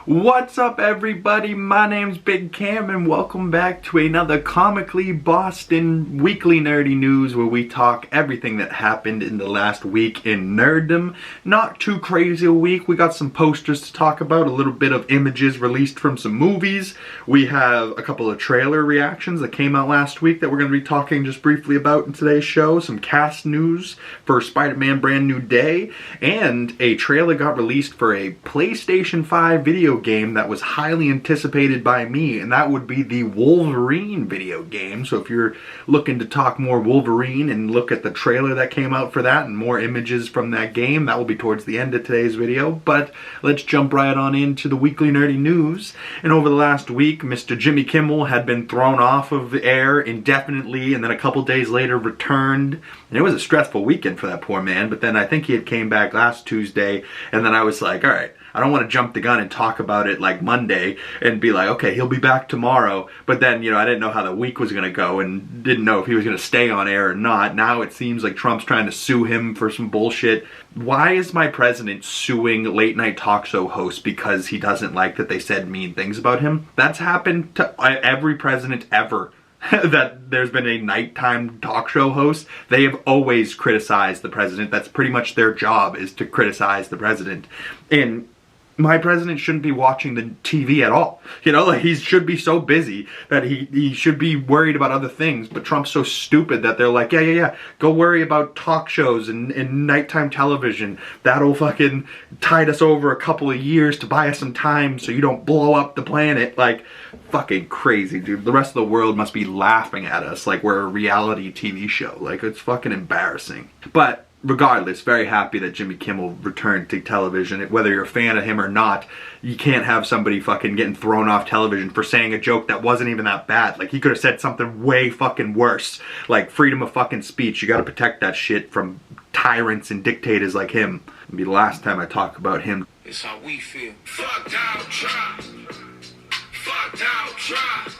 What's up, everybody? My name's Big Cam and welcome back to another Comically Boston weekly nerdy news where we talk everything that happened in the last week in nerddom. Not too crazy a week. We got some posters to talk about, a little bit of images released from some movies. We have a couple of trailer reactions that came out last week that we're going to be talking just briefly about in today's show. Some cast news for Spider-Man Brand New Day, and a trailer got released for a PlayStation 5 video game that was highly anticipated by me, and that would be the Wolverine video game. So if you're looking to talk more Wolverine and look at the trailer that came out for that and more images from that game, that will be towards the end of today's video. But let's jump right on into the weekly nerdy news. And over the last week, Mr. Jimmy Kimmel had been thrown off of the air indefinitely, and then a couple days later returned. And it was a stressful weekend for that poor man, but then I think he had came back last Tuesday, and then I was like, all right, I don't want to jump the gun and talk about it like Monday and be like, okay, he'll be back tomorrow. But then, you know, I didn't know how the week was going to go and didn't know if he was going to stay on air or not. Now it seems like Trump's trying to sue him for some bullshit. Why is my president suing late night talk show hosts because he doesn't like that they said mean things about him? That's happened to every president ever. That there's been a nighttime talk show host. They have always criticized the president. That's pretty much their job, is to criticize the president. And my president shouldn't be watching the TV at all. You know, like, he should be so busy that he should be worried about other things. But Trump's so stupid that they're like, yeah, go worry about talk shows and nighttime television. That'll fucking tide us over a couple of years to buy us some time so you don't blow up the planet. Like, fucking crazy, dude. The rest of the world must be laughing at us like we're a reality TV show. Like, it's fucking embarrassing. But regardless, very happy that Jimmy Kimmel returned to television. Whether you're a fan of him or not, you can't have somebody fucking getting thrown off television for saying a joke that wasn't even that bad. Like, he could have said something way fucking worse. Like, freedom of fucking speech. You gotta protect that shit from tyrants and dictators like him. It'll be the last time I talk about him. It's how we feel. Fuck down, try. Fuck down, try.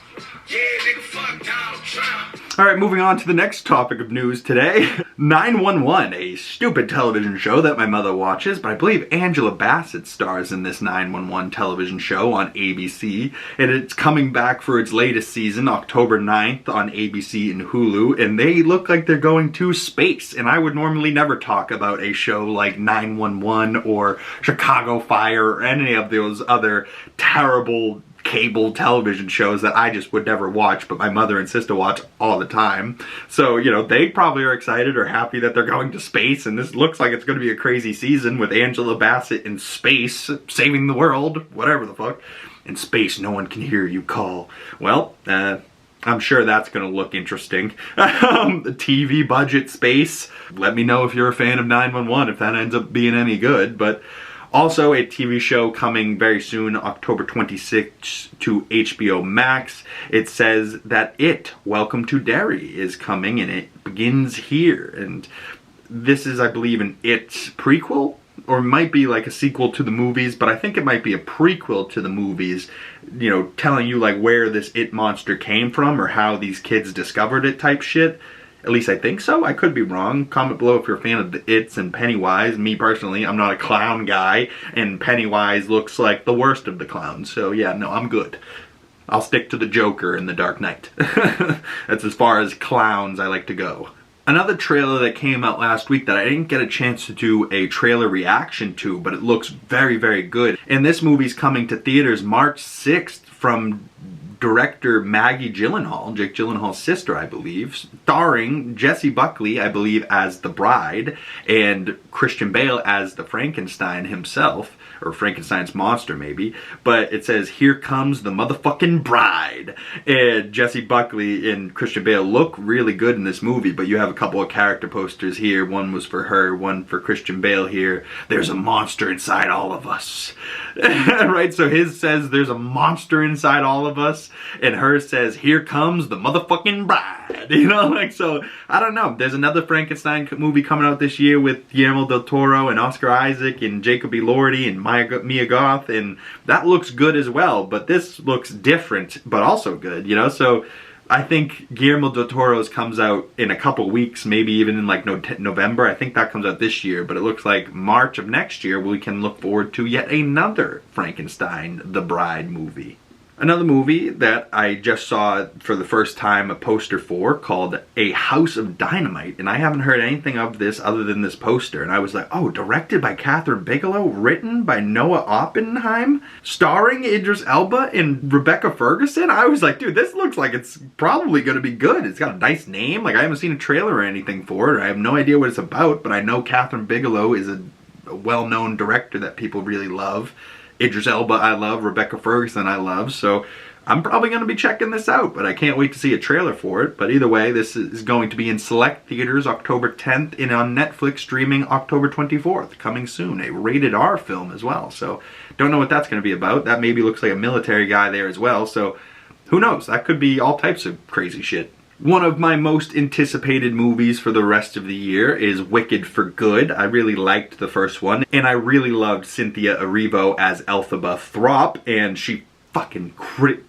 Yeah, nigga, fuck down, try. Alright, moving on to the next topic of news today. 911, a stupid television show that my mother watches, but I believe Angela Bassett stars in this 911 television show on ABC, and it's coming back for its latest season, October 9th on ABC and Hulu, and they look like they're going to space, and I would normally never talk about a show like 911 or Chicago Fire or any of those other terrible cable television shows that I just would never watch, but my mother and sister watch all the time. So, you know, they probably are excited or happy that they're going to space, and this looks like it's going to be a crazy season with Angela Bassett in space, saving the world, whatever the fuck. In space, no one can hear you call. Well, I'm sure that's going to look interesting. The TV budget space. Let me know if you're a fan of 911, if that ends up being any good, but also, a TV show coming very soon, October 26th to HBO Max. It says that Welcome to Derry is coming, and it begins here. And this is, I believe, an prequel, or might be like a sequel to the movies, but I think it might be a prequel to the movies, you know, telling you like where this monster came from or how these kids discovered it type shit. At least I think so. I could be wrong. Comment below if you're a fan of the and Pennywise. Me personally, I'm not a clown guy, and Pennywise looks like the worst of the clowns. So yeah, no, I'm good. I'll stick to the Joker in The Dark Knight. That's as far as clowns I like to go. Another trailer that came out last week that I didn't get a chance to do a trailer reaction to, but it looks very, very good. And this movie's coming to theaters March 6th from director Maggie Gyllenhaal, Jake Gyllenhaal's sister, I believe, starring Jessie Buckley, I believe, as the bride, and Christian Bale as the Frankenstein himself, or Frankenstein's monster, maybe. But it says, "Here comes the motherfucking bride." And Jessie Buckley and Christian Bale look really good in this movie, but you have a couple of character posters here. One was for her, one for Christian Bale here. There's a monster inside all of us. Right? So his says, "There's a monster inside all of us," and hers says, "Here comes the motherfucking bride." You know, like, so, I don't know. There's another Frankenstein movie coming out this year with Guillermo del Toro and Oscar Isaac and Jacob Elordi and Mia Goth, and that looks good as well, but this looks different, but also good, you know, so I think Guillermo del Toro's comes out in a couple weeks, maybe even in like November. I think that comes out this year, but it looks like March of next year we can look forward to yet another Frankenstein the Bride movie. Another movie that I just saw for the first time a poster for, called A House of Dynamite, and I haven't heard anything of this other than this poster, and I was like, oh, directed by KATHRYN Bigelow, written by Noah Oppenheim, starring Idris Elba and Rebecca Ferguson? I was like, dude, this looks like it's probably gonna be good. It's got a nice name. Like, I haven't seen a trailer or anything for it. I have no idea what it's about, but I know KATHRYN Bigelow is a well-known director that people really love. Idris Elba I love, Rebecca Ferguson I love, so I'm probably going to be checking this out, but I can't wait to see a trailer for it. But either way, this is going to be in select theaters October 10th and on Netflix streaming October 24th, coming soon. A rated R film as well, so don't know what that's going to be about. That maybe looks like a military guy there as well, so who knows? That could be all types of crazy shit. One of my most anticipated movies for the rest of the year is Wicked for Good. I really liked the first one, and I really loved Cynthia Erivo as Elphaba Throp, and she fucking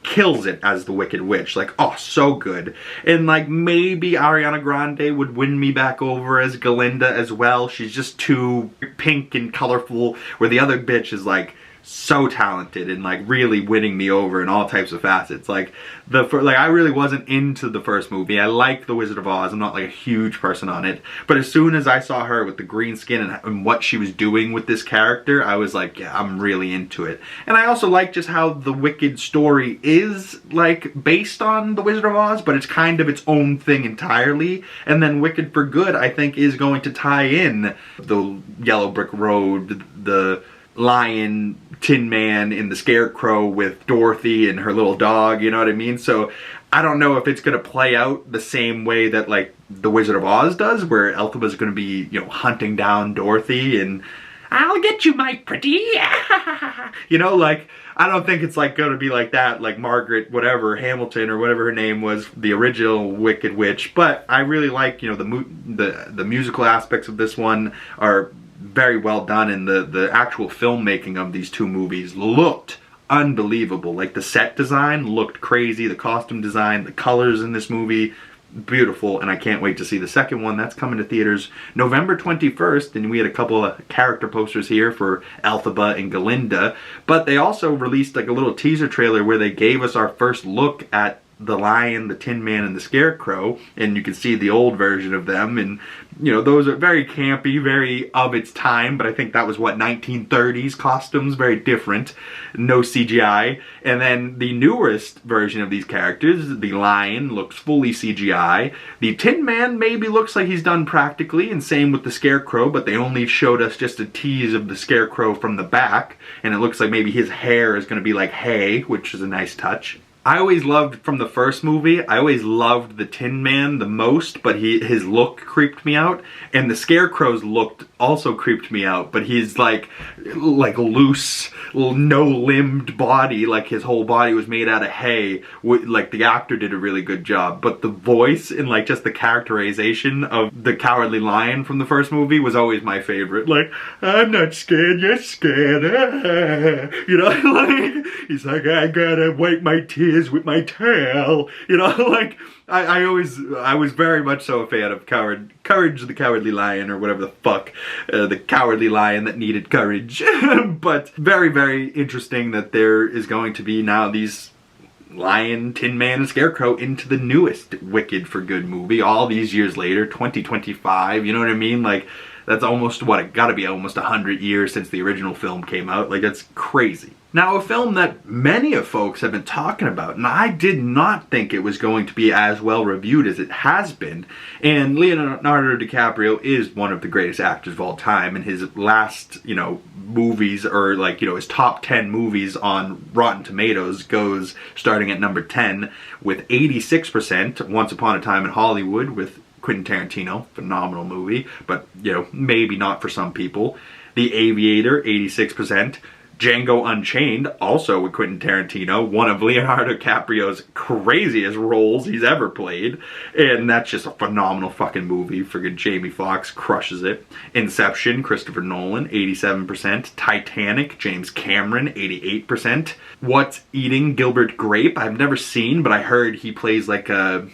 kills it as the Wicked Witch. Like, oh, so good. And like, maybe Ariana Grande would win me back over as Galinda as well. She's just too pink and colorful, where the other bitch is like so talented and like really winning me over in all types of facets. Like I really wasn't into the first movie. I like The Wizard of Oz. I'm not like a huge person on it, but as soon as I saw her with the green skin and what she was doing with this character, I was like, yeah, I'm really into it. And I also like just how the Wicked story is like based on The Wizard of Oz, but it's kind of its own thing entirely. And then Wicked for Good, I think, is going to tie in the Yellow Brick Road, the Lion, Tin Man, and the Scarecrow with Dorothy and her little dog, you know what I mean? So I don't know if it's going to play out the same way that like The Wizard of Oz does, where Elphaba's going to be, you know, hunting down Dorothy and I'll get you, my pretty. You know, like, I don't think it's like going to be like that, like Margaret whatever Hamilton or whatever her name was, the original Wicked Witch. But I really like, you know, the musical aspects of this one are very well done, and the actual filmmaking of these two movies looked unbelievable. Like, the set design looked crazy, the costume design, the colors in this movie, beautiful, and I can't wait to see the second one. That's coming to theaters November 21st, and we had a couple of character posters here for Elphaba and Galinda, but they also released like a little teaser trailer where they gave us our first look at the Lion, the Tin Man, and the Scarecrow, and you can see the old version of them, and you know, those are very campy, very of its time, but I think that was what, 1930s costumes, very different, no CGI. And then the newest version of these characters, the Lion, looks fully CGI. The Tin Man maybe looks like he's done practically, and same with the Scarecrow, but they only showed us just a tease of the Scarecrow from the back, and it looks like maybe his hair is going to be like hay, which is a nice touch. I always loved, from the first movie, I always loved the Tin Man the most, but his look creeped me out. And the Scarecrow's look also creeped me out, but he's like loose, no-limbed body, like his whole body was made out of hay. Like, the actor did a really good job. But the voice and like just the characterization of the Cowardly Lion from the first movie was always my favorite. Like, I'm not scared, you're scared. You know, like, he's like, I gotta wipe my tears with my tail. You know, like, I was very much so a fan of Courage the Cowardly Lion, or whatever the fuck, the Cowardly Lion that needed courage. But very, very interesting that there is going to be now these Lion, Tin Man, and Scarecrow into the newest Wicked for Good movie all these years later, 2025, you know what I mean? Like, that's almost, what, it gotta be almost 100 years since the original film came out. Like, that's crazy. Now, a film that many of folks have been talking about, and I did not think it was going to be as well reviewed as it has been, and Leonardo DiCaprio is one of the greatest actors of all time, and his last, you know, movies, or like, you know, his top 10 movies on Rotten Tomatoes goes starting at number 10 with 86%, Once Upon a Time in Hollywood with Quentin Tarantino, phenomenal movie, but, you know, maybe not for some people. The Aviator, 86%. Django Unchained, also with Quentin Tarantino, one of Leonardo DiCaprio's craziest roles he's ever played. And that's just a phenomenal fucking movie. Friggin' Jamie Foxx crushes it. Inception, Christopher Nolan, 87%. Titanic, James Cameron, 88%. What's Eating Gilbert Grape, I've never seen, but I heard he plays like a,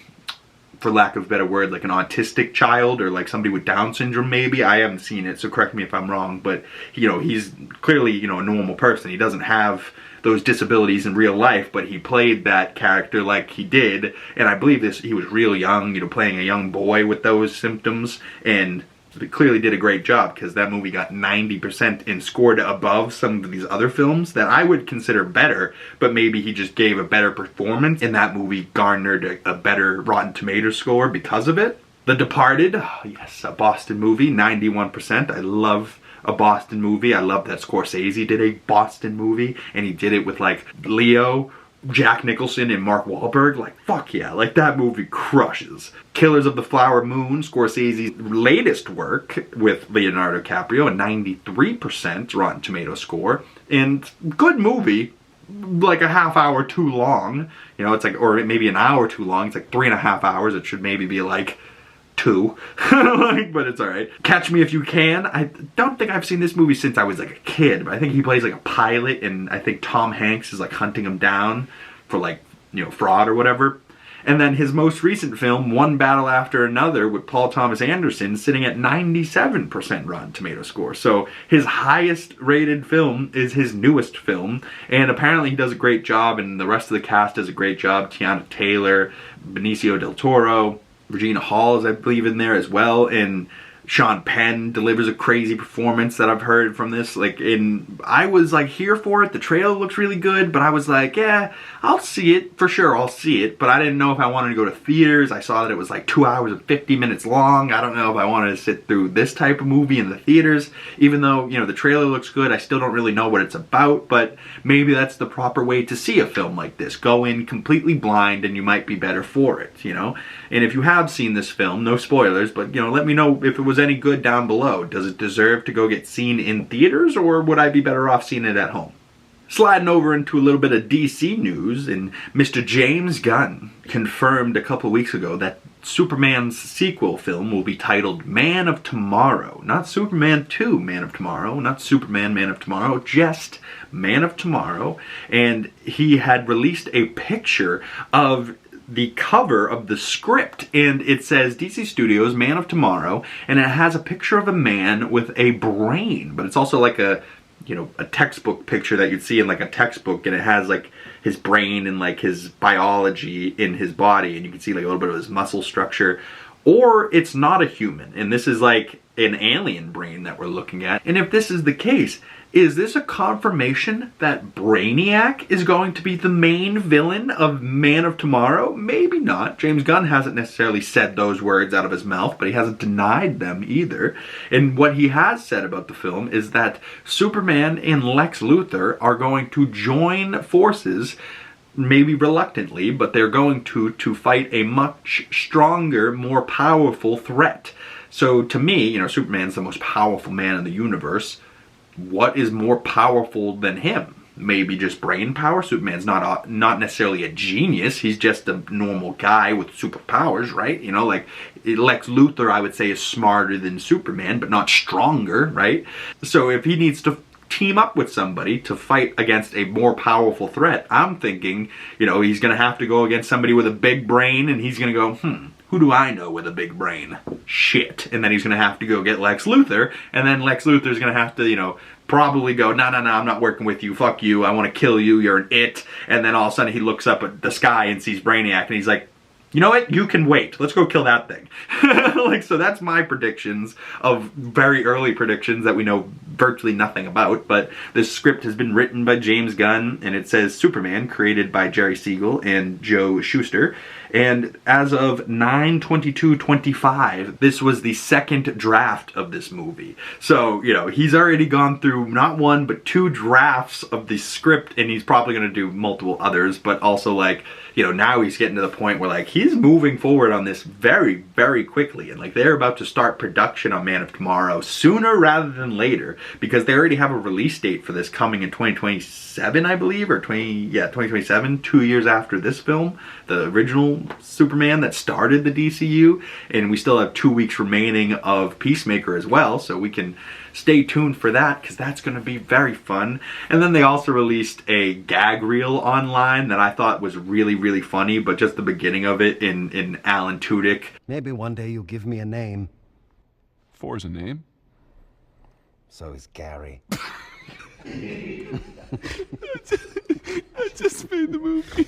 for lack of a better word, like an autistic child or like somebody with Down syndrome maybe. I haven't seen it, so correct me if I'm wrong, but you know, he's clearly, you know, a normal person. He doesn't have those disabilities in real life, but he played that character like he did, and I believe he was real young, you know, playing a young boy with those symptoms, and it clearly did a great job because that movie got 90% and scored above some of these other films that I would consider better, but maybe he just gave a better performance, and that movie garnered a better Rotten Tomatoes score because of it. The Departed, oh yes, a Boston movie, 91%. I love a Boston movie. I love that Scorsese did a Boston movie, and he did it with like Leo, Jack Nicholson, and Mark Wahlberg. Like, fuck yeah, like that movie crushes. Killers of the Flower Moon, Scorsese's latest work with Leonardo DiCaprio, a 93% Rotten Tomatoes score, and good movie, like a half hour too long, you know, it's like, or maybe an hour too long, it's like 3.5 hours, it should maybe be like 2, but it's alright. Catch Me If You Can, I don't think I've seen this movie since I was like a kid, but I think he plays like a pilot, and I think Tom Hanks is like hunting him down for like, you know, fraud or whatever. And then his most recent film, One Battle After Another, with Paul Thomas Anderson, sitting at 97% Rotten Tomato score. So his highest rated film is his newest film, and apparently he does a great job, and the rest of the cast does a great job. Tiana Taylor, Benicio del Toro, Regina Hall is, I believe, in there as well, and Sean Penn delivers a crazy performance that I've heard from this. Like, I was like here for it. The trailer looks really good, but I was like, yeah, I'll see it for sure. I'll see it, but I didn't know if I wanted to go to theaters. I saw that it was like 2 hours and 50 minutes long. I don't know if I wanted to sit through this type of movie in the theaters, even though, you know, the trailer looks good. I still don't really know what it's about, but maybe that's the proper way to see a film like this. Go in completely blind, and you might be better for it, you know. And if you have seen this film, no spoilers, but, you know, let me know if it was any good down below. Does it deserve to go get seen in theaters, or would I be better off seeing it at home? Sliding over into a little bit of DC news, and Mr. James Gunn confirmed a couple weeks ago that Superman's sequel film will be titled Man of Tomorrow. Not Superman 2 Man of Tomorrow, not Superman Man of Tomorrow, just Man of Tomorrow. And he had released a picture of the cover of the script, and it says DC Studios Man of Tomorrow, and it has a picture of a man with a brain, but it's also like a, you know, a textbook picture that you'd see in like a textbook, and it has like his brain and like his biology in his body, and you can see like a little bit of his muscle structure. Or it's not a human, and this is like an alien brain that we're looking at. And if this is the case, is this a confirmation that Brainiac is going to be the main villain of Man of Tomorrow? Maybe not. James Gunn hasn't necessarily said those words out of his mouth, but he hasn't denied them either. And what he has said about the film is that Superman and Lex Luthor are going to join forces, maybe reluctantly, but they're going to fight a much stronger, more powerful threat. So to me, you know, Superman's the most powerful man in the universe. What is more powerful than him? Maybe just brain power. Superman's not necessarily a genius. He's just a normal guy with superpowers, right? You know, like Lex Luthor, I would say, is smarter than Superman, but not stronger, right? So if he needs to team up with somebody to fight against a more powerful threat, I'm thinking, you know, he's going to have to go against somebody with a big brain, and he's going to go, who do I know with a big brain? Shit. And then he's going to have to go get Lex Luthor, and then Lex Luthor's going to have to, you know, probably go, no, I'm not working with you, fuck you, I want to kill you, you're an it. And then all of a sudden he looks up at the sky and sees Brainiac, and he's like, you know what, you can wait, let's go kill that thing. Like, so that's my predictions, of very early predictions that we know virtually nothing about. But this script has been written by James Gunn, and it says Superman, created by Jerry Siegel and Joe Shuster. And as of 9/22/25, this was the second draft of this movie. So, you know, he's already gone through not one, but 2 drafts of the script, and he's probably going to do multiple others, but also, like, you know, now he's getting to the point where, like, he's moving forward on this very, very quickly, and, like, they're about to start production on Man of Tomorrow sooner rather than later. because they already have a release date for this coming in 2027, I believe, or 2027, 2 years after this film, the original Superman that started the DCU, and we still have 2 weeks remaining of Peacemaker as well, so we can stay tuned for that, because that's going to be very fun. And then they also released a gag reel online that I thought was really, really funny, but just the beginning of it in Alan Tudyk. Maybe one day you'll give me a name. Four's a name? So is Gary. I just made the movie.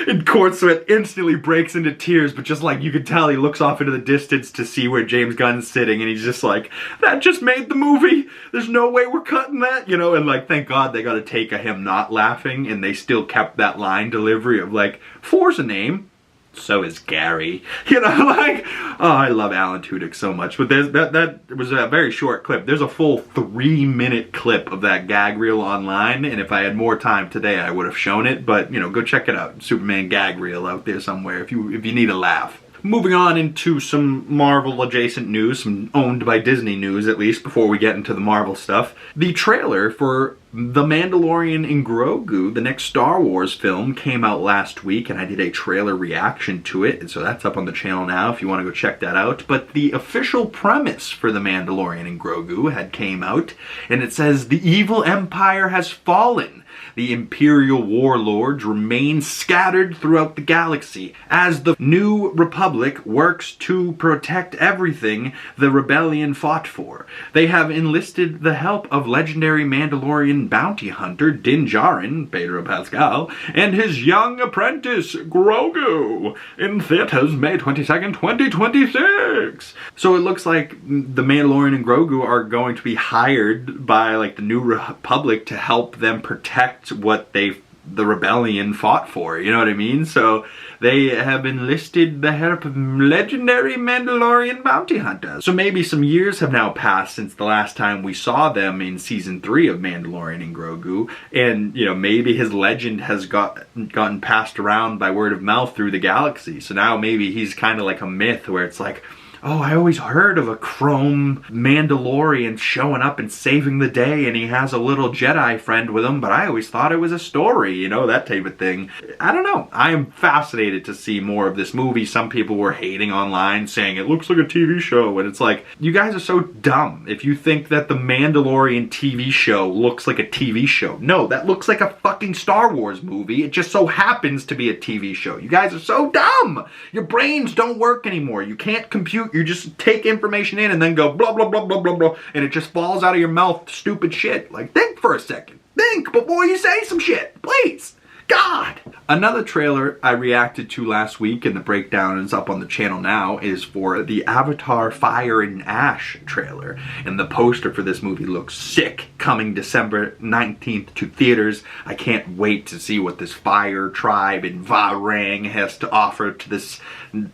And Court Sweat instantly breaks into tears, but just like you could tell, he looks off into the distance to see where James Gunn's sitting, and he's just like, that just made the movie. There's no way we're cutting that, you know? And like, thank God they got a take of him not laughing, and they still kept that line delivery of like, Four's a name. So is Gary. You know, like, oh, I love Alan Tudyk so much. But there's that was a very short clip. There's a full 3-minute clip of that gag reel online, and if I had more time today, I would have shown it. But, you know, go check it out. Superman gag reel out there somewhere if you need a laugh. Moving on into some Marvel adjacent news, some owned by Disney news at least, before we get into the Marvel stuff. The trailer for The Mandalorian and Grogu, the next Star Wars film, came out last week, and I did a trailer reaction to it, and so that's up on the channel now if you want to go check that out. But the official premise for The Mandalorian and Grogu had came out, and it says, the evil empire has fallen. The Imperial warlords remain scattered throughout the galaxy as the New Republic works to protect everything the rebellion fought for. They have enlisted the help of legendary Mandalorian bounty hunter Din Djarin, Pedro Pascal, and his young apprentice Grogu in theaters May 22nd, 2026. So it looks like the Mandalorian and Grogu are going to be hired by like the New Republic to help them protect what the rebellion fought for, you know what I mean? So they have enlisted the help of legendary Mandalorian bounty hunters. So maybe some years have now passed since the last time we saw them in season 3 of Mandalorian and Grogu, and you know, maybe his legend has gotten passed around by word of mouth through the galaxy. So now maybe he's kind of like a myth where it's like, oh, I always heard of a chrome Mandalorian showing up and saving the day, and he has a little Jedi friend with him, but I always thought it was a story, you know, that type of thing. I don't know. I am fascinated to see more of this movie. Some people were hating online, saying it looks like a TV show, and it's like, you guys are so dumb if you think that the Mandalorian TV show looks like a TV show. No, that looks like a fucking Star Wars movie. It just so happens to be a TV show. You guys are so dumb! Your brains don't work anymore. You can't compute. You just take information in and then go blah, blah, blah, blah, blah, blah, and it just falls out of your mouth, stupid shit. Like, think for a second. Think before you say some shit, please. God! Another trailer I reacted to last week, and the breakdown is up on the channel now, is for the Avatar Fire and Ash trailer. And the poster for this movie looks sick, coming December 19th to theaters. I can't wait to see what this fire tribe in Varang has to offer to this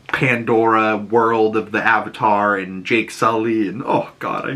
Pandora world of the Avatar and Jake Sully, and oh god,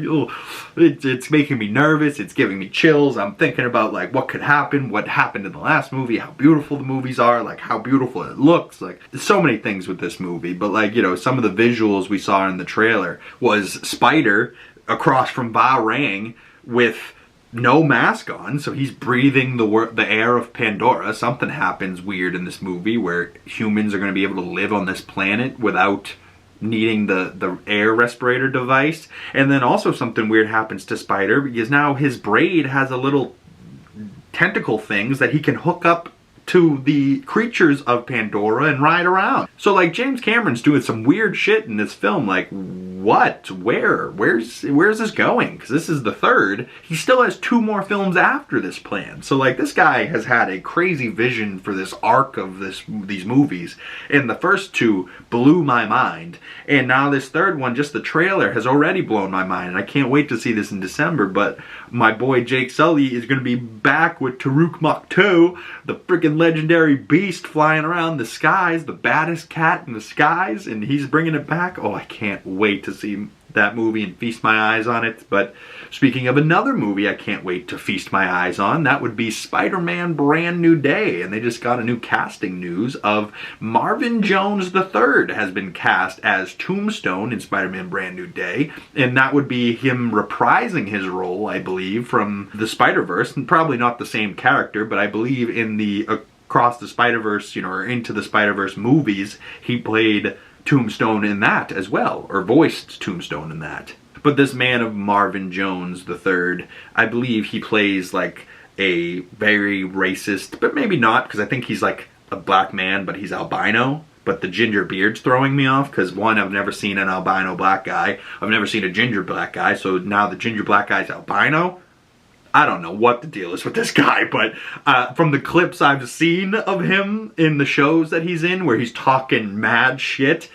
it's making me nervous, it's giving me chills. I'm thinking about like what could happen, what happened in the last movie, how beautiful the movies are, like how beautiful it looks. Like, there's so many things with this movie, but like, you know, some of the visuals we saw in the trailer was Spider across from Bahrain with no mask on, so he's breathing the air of Pandora. Something happens weird in this movie where humans are going to be able to live on this planet without needing the air respirator device. And then also something weird happens to Spider, because now his braid has a little tentacle things that he can hook up to the creatures of Pandora and ride around. So like, James Cameron's doing some weird shit in this film. Like, what? Where's this going? Because this is the third. He still has 2 more films after this plan. So like, this guy has had a crazy vision for this arc of these movies. And the first 2 blew my mind. And now this third one, just the trailer, has already blown my mind. And I can't wait to see this in December. But my boy Jake Sully is going to be back with Taruk Makto, the freaking legendary beast flying around the skies, the baddest cat in the skies, and he's bringing it back. Oh, I can't wait to see that movie and feast my eyes on it. But speaking of another movie I can't wait to feast my eyes on, that would be Spider-Man Brand New Day. And they just got a new casting news of Marvin Jones III has been cast as Tombstone in Spider-Man Brand New Day. And that would be him reprising his role, I believe, from the Spider-Verse. And probably not the same character, but I believe in the Across the Spider-Verse, or Into the Spider-Verse movies, he played Tombstone in that as well, or voiced Tombstone in that. But this man of Marvin Jones III, I believe he plays like a very racist, but maybe not, because I think he's like a black man, but he's albino. But the ginger beard's throwing me off, because one, I've never seen an albino black guy. I've never seen a ginger black guy, so now the ginger black guy's albino. I don't know what the deal is with this guy, but from the clips I've seen of him in the shows that he's in, where he's talking mad shit,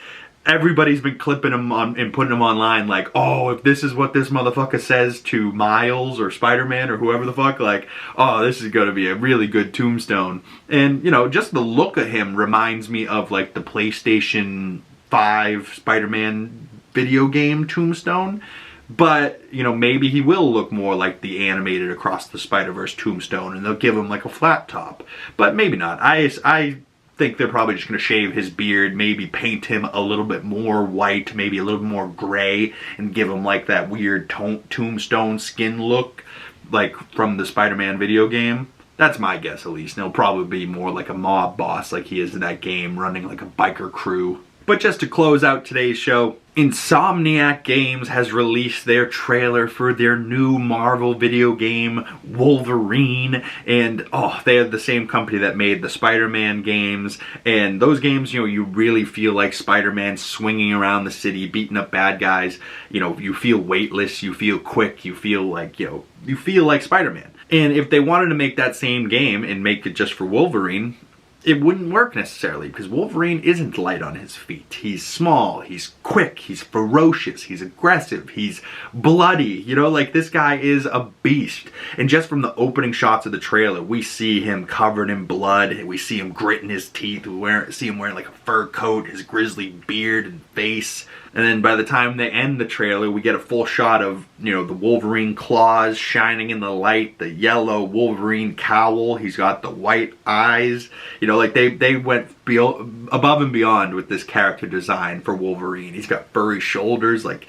everybody's been clipping him on and putting him online like, oh, if this is what this motherfucker says to Miles or Spider-Man or whoever the fuck, like, oh, this is gonna be a really good Tombstone. And, just the look of him reminds me of like the PlayStation 5 Spider-Man video game Tombstone. But, maybe he will look more like the animated Across the Spider-Verse Tombstone, and they'll give him like a flat top. But maybe not. I think they're probably just going to shave his beard, maybe paint him a little bit more white, maybe a little bit more gray, and give him like that weird Tombstone skin look, like from the Spider-Man video game. That's my guess, at least. And he'll probably be more like a mob boss like he is in that game, running like a biker crew. But just to close out today's show, Insomniac Games has released their trailer for their new Marvel video game, Wolverine. And, they are the same company that made the Spider-Man games. And those games, you really feel like Spider-Man swinging around the city, beating up bad guys. You feel weightless, you feel quick, you feel like, you feel like Spider-Man. And if they wanted to make that same game and make it just for Wolverine, it wouldn't work necessarily, because Wolverine isn't light on his feet. He's small, he's quick, he's ferocious, he's aggressive, he's bloody. Like this guy is a beast. And just from the opening shots of the trailer, we see him covered in blood, we see him gritting his teeth, we see him wearing like a fur coat, his grizzly beard and face. And then by the time they end the trailer, we get a full shot of, the Wolverine claws shining in the light, the yellow Wolverine cowl, he's got the white eyes. Like they went above and beyond with this character design for Wolverine. He's got furry shoulders, like,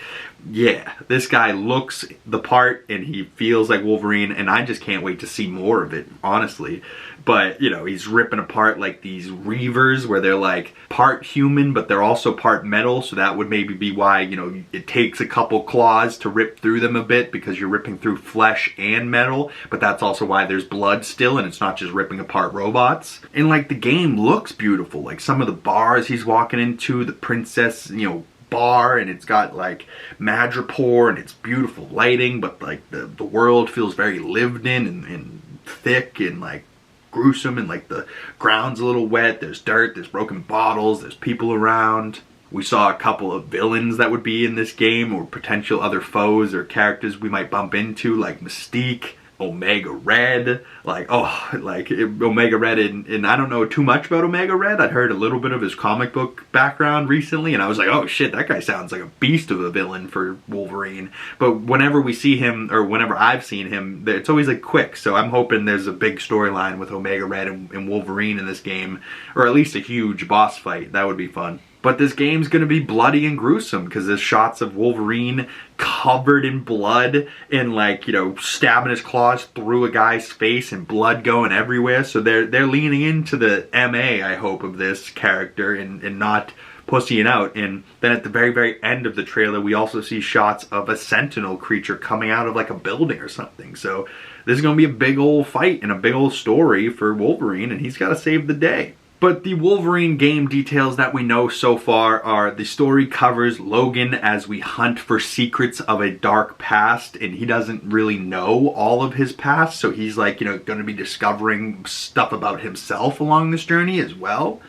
yeah, this guy looks the part and he feels like Wolverine, and I just can't wait to see more of it, honestly. But, he's ripping apart like these reavers where they're like part human, but they're also part metal. So that would maybe be why, it takes a couple claws to rip through them a bit, because you're ripping through flesh and metal. But that's also why there's blood still, and it's not just ripping apart robots. And like the game looks beautiful. Like some of the bars he's walking into, the princess, bar, and it's got like madripoor and it's beautiful lighting, but like the world feels very lived in and thick and like gruesome, and like the ground's a little wet, there's dirt, there's broken bottles, there's people around. We saw a couple of villains that would be in this game, or potential other foes or characters we might bump into, like Mystique, Omega Red, Omega Red, and I don't know too much about Omega Red. I'd heard a little bit of his comic book background recently, and I was like, oh shit, that guy sounds like a beast of a villain for Wolverine. But whenever we see him, or whenever I've seen him, it's always like quick, so I'm hoping there's a big storyline with Omega Red and Wolverine in this game, or at least a huge boss fight. That would be fun. But this game's going to be bloody and gruesome, because there's shots of Wolverine covered in blood and stabbing his claws through a guy's face and blood going everywhere. So they're leaning into the MA, I hope, of this character and not pussying out. And then at the very, very end of the trailer, we also see shots of a sentinel creature coming out of like a building or something. So this is going to be a big old fight and a big old story for Wolverine, and he's got to save the day. But the Wolverine game details that we know so far are the story covers Logan as we hunt for secrets of a dark past, and he doesn't really know all of his past, so he's like, going to be discovering stuff about himself along this journey as well.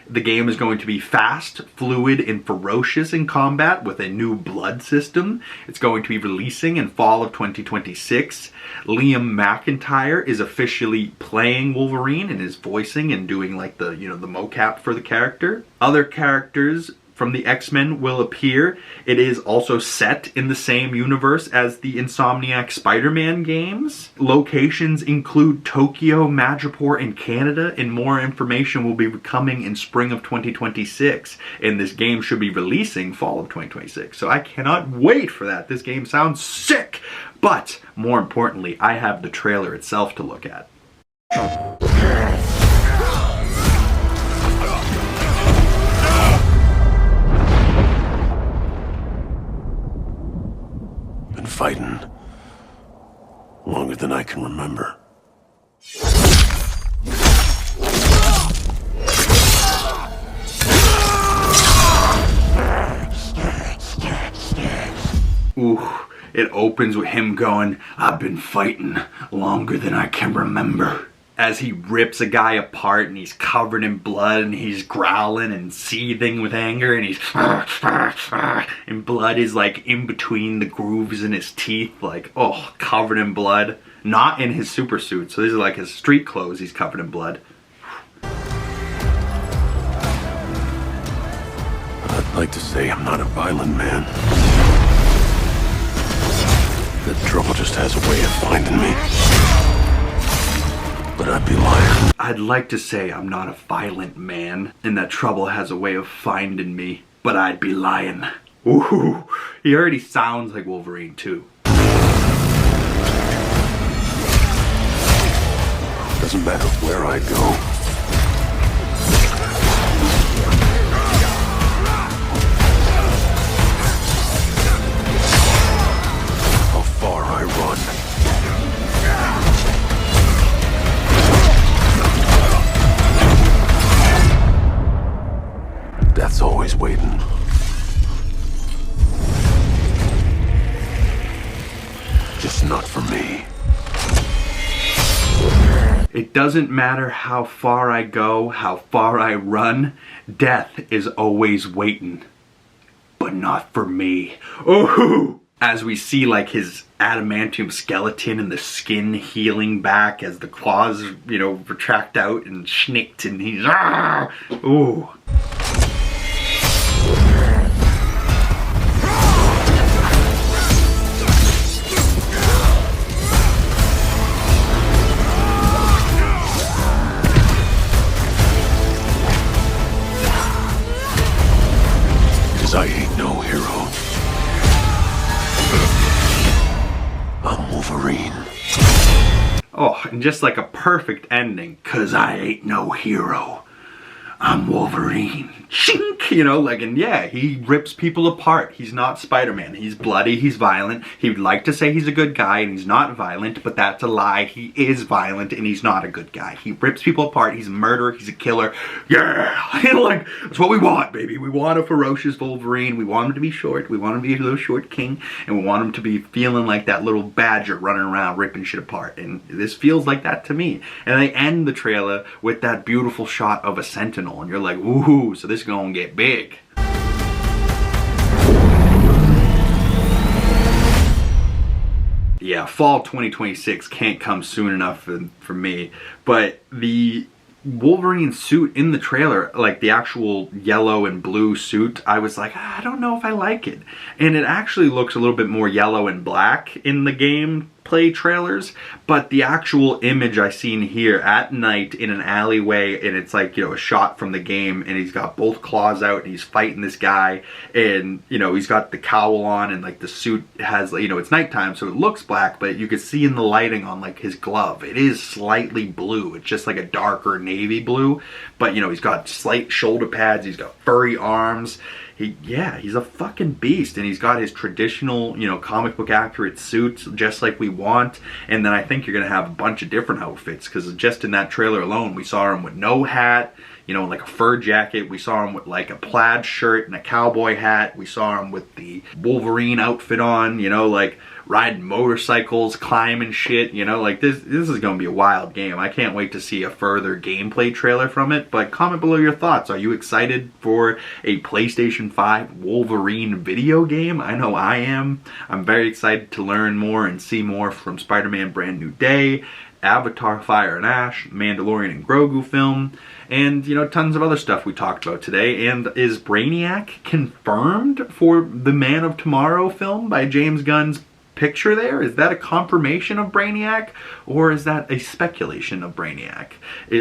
The game is going to be fast, fluid, and ferocious in combat with a new blood system. It's going to be releasing in fall of 2026. Liam McIntyre is officially playing Wolverine and is voicing and doing like the, the mocap for the character. Other characters from the X-Men will appear. It is also set in the same universe as the Insomniac Spider-Man games. Locations include Tokyo, Madripoor, and Canada, and more information will be coming in spring of 2026. And this game should be releasing fall of 2026. So I cannot wait for that. This game sounds sick! But, more importantly, I have the trailer itself to look at. Been fighting longer than I can remember. Ooh, it opens with him going, "I've been fighting longer than I can remember." As he rips a guy apart and he's covered in blood and he's growling and seething with anger and he's and blood is like in between the grooves in his teeth, like, oh, covered in blood. Not in his super suit, so these are like his street clothes, he's covered in blood. I'd like to say I'm not a violent man. The trouble just has a way of finding me. But I'd be lying. I'd like to say I'm not a violent man, and that trouble has a way of finding me, but I'd be lying. Ooh, he already sounds like Wolverine too. Doesn't matter where I go. How far I run. Death's always waiting. Just not for me. It doesn't matter how far I go, how far I run, death is always waiting. But not for me. Ooh! As we see like his adamantium skeleton and the skin healing back as the claws, you know, retract out and schnicked and he's ooh. I ain't no hero. I'm Wolverine. Oh, and just like a perfect ending, 'cause I ain't no hero. I'm Wolverine. Shink! You know, like, and yeah, he rips people apart. He's not Spider-Man. He's bloody, he's violent. He would like to say he's a good guy and he's not violent, but that's a lie. He is violent and he's not a good guy. He rips people apart. He's a murderer. He's a killer. Yeah! You know, like, that's what we want, baby. We want a ferocious Wolverine. We want him to be short. We want him to be a little short king. And we want him to be feeling like that little badger running around ripping shit apart. And this feels like that to me. And they end the trailer with that beautiful shot of a sentinel. And you're like, woohoo, so this is gonna get big. Yeah, fall 2026 can't come soon enough for me. But the Wolverine suit in the trailer, like the actual yellow and blue suit, I was like, I don't know if I like it. And it actually looks a little bit more yellow and black in the gameplay trailers, but the actual image I seen here at night in an alleyway, and it's like, you know, a shot from the game, and he's got both claws out and he's fighting this guy, and you know, he's got the cowl on, and like the suit has, you know, it's nighttime so it looks black, but you can see in the lighting on like his glove, it is slightly blue. It's just like a darker navy blue, but you know, he's got slight shoulder pads, he's got furry arms. He's a fucking beast, and he's got his traditional, you know, comic book accurate suits, just like we want. And then I think you're gonna have a bunch of different outfits, because just in that trailer alone, we saw him with no hat, you know, like a fur jacket. We saw him with like a plaid shirt and a cowboy hat. We saw him with the Wolverine outfit on, you know, like riding motorcycles, climbing shit, you know, like this is gonna be a wild game. I can't wait to see a further gameplay trailer from it, but comment below your thoughts. Are you excited for a PlayStation 5 Wolverine video game? I know I am. I'm very excited to learn more and see more from Spider-Man Brand New Day. Avatar Fire and Ash, Mandalorian and Grogu film, and, you know, tons of other stuff we talked about today. And is Brainiac confirmed for the Man of Tomorrow film by James Gunn's picture there? Is that a confirmation of Brainiac, or is that a speculation of Brainiac?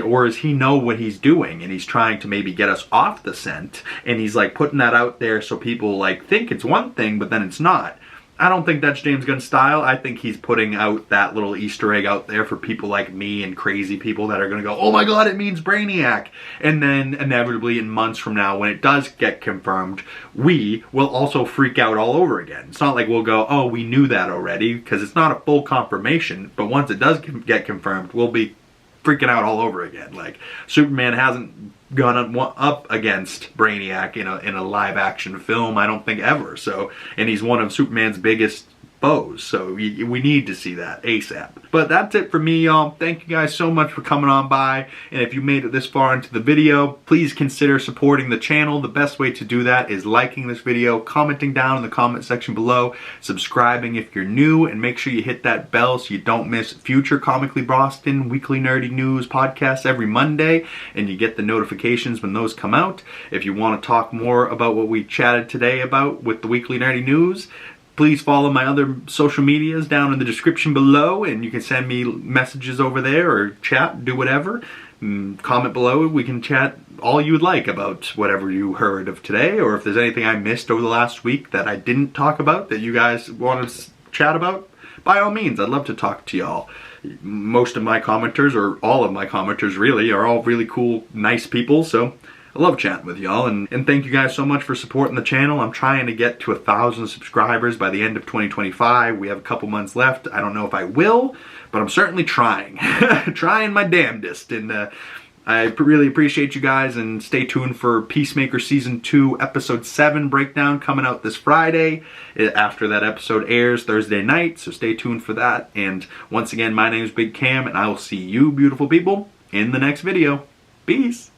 Or does he know what he's doing and he's trying to maybe get us off the scent, and he's like putting that out there so people like think it's one thing but then it's not? I don't think that's James Gunn's style. I think he's putting out that little Easter egg out there for people like me and crazy people that are going to go, oh my god, it means Brainiac. And then inevitably in months from now, when it does get confirmed, we will also freak out all over again. It's not like we'll go, oh, we knew that already, because it's not a full confirmation. But once it does get confirmed, we'll be freaking out all over again. Like, Superman hasn't gone up against Brainiac in a live action film, I don't think, ever. So, and he's one of Superman's biggest foes, so we need to see that ASAP. But that's it for me, y'all. Thank you guys so much for coming on by, and if you made it this far into the video, please consider supporting the channel. The best way to do that is liking this video, commenting down in the comment section below, subscribing if you're new, and make sure you hit that bell so you don't miss future Comically Boston weekly nerdy news podcasts every Monday, and you get the notifications when those come out. If you want to talk more about what we chatted today about with the weekly nerdy news, please follow my other social medias down in the description below, and you can send me messages over there or chat, do whatever. Comment below, we can chat all you would like about whatever you heard of today, or if there's anything I missed over the last week that I didn't talk about that you guys want to chat about, by all means, I'd love to talk to y'all. Most of my commenters, or all of my commenters really, are all really cool, nice people, so I love chatting with y'all, and thank you guys so much for supporting the channel. I'm trying to get to 1,000 subscribers by the end of 2025. We have a couple months left. I don't know if I will, but I'm certainly trying. Trying my damnedest, and I really appreciate you guys, and stay tuned for Peacemaker Season 2 Episode 7 breakdown coming out this Friday after that episode airs Thursday night, so stay tuned for that. And once again, my name is Big Cam, and I will see you beautiful people in the next video. Peace!